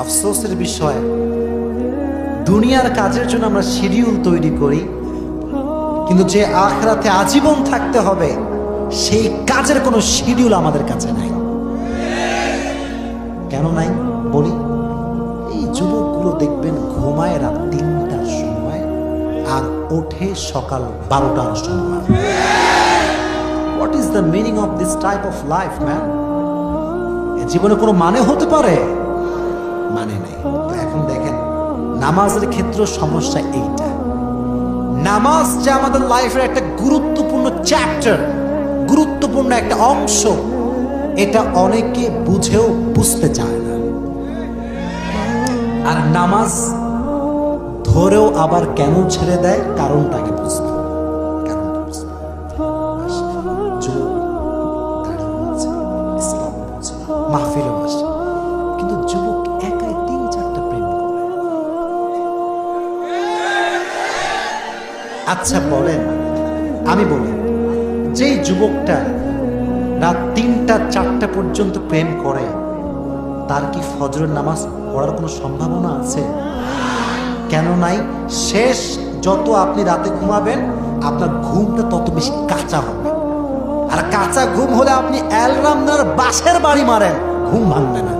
আফসোসের বিষয়, দুনিয়ার কাজের জন্য আমরা শিডিউল তৈরি করি, কিন্তু যে আখিরাতে আজীবন থাকতে হবে সেই কাজের কোনো শিডিউল আমাদের কাছে নাই। কেন নাই বলি? এই যুবকগুলো দেখবেন ঘুমায় রাত 3টার সময় আর ওঠে সকাল 12টার সময়। What is the meaning of this type of life man? জীবনে কোনো মানে হতে পারে? মানে নেই। তো এখন দেখেন, নামাজের ক্ষেত্রে সমস্যা এইটা। নামাজ যে আমাদের লাইফের একটা গুরুত্বপূর্ণ চ্যাপ্টার, গুরুত্বপূর্ণ একটা অংশ, এটা অনেকে বুঝেও বুঝতে চায় না। আর নামাজ ধরেও আবার কেন ছেড়ে দেয়, কারণটাকে বুঝতে হবে। কারণটা বুঝতে হবে। ইসলাম বলছে, মাহফিলে বসে, কিন্তু যুবক একাই 3-4টা প্রেম করে। আচ্ছা বলেন, আমি বলি, যেই যুবকটা রাত 3টা-4টা পর্যন্ত প্রেম করে, তার কি ফজরের নামাজ পড়ার কোনো সম্ভাবনা আছে? কেন নাই? শেষ যত আপনি রাতে ঘুমাবেন, আপনার ঘুমটা তত বেশি কাঁচা হবে। আর কাঁচা ঘুম হলে আপনি অ্যালার্ম বাসের বাড়ি মারেন, ঘুম ভাঙবে না।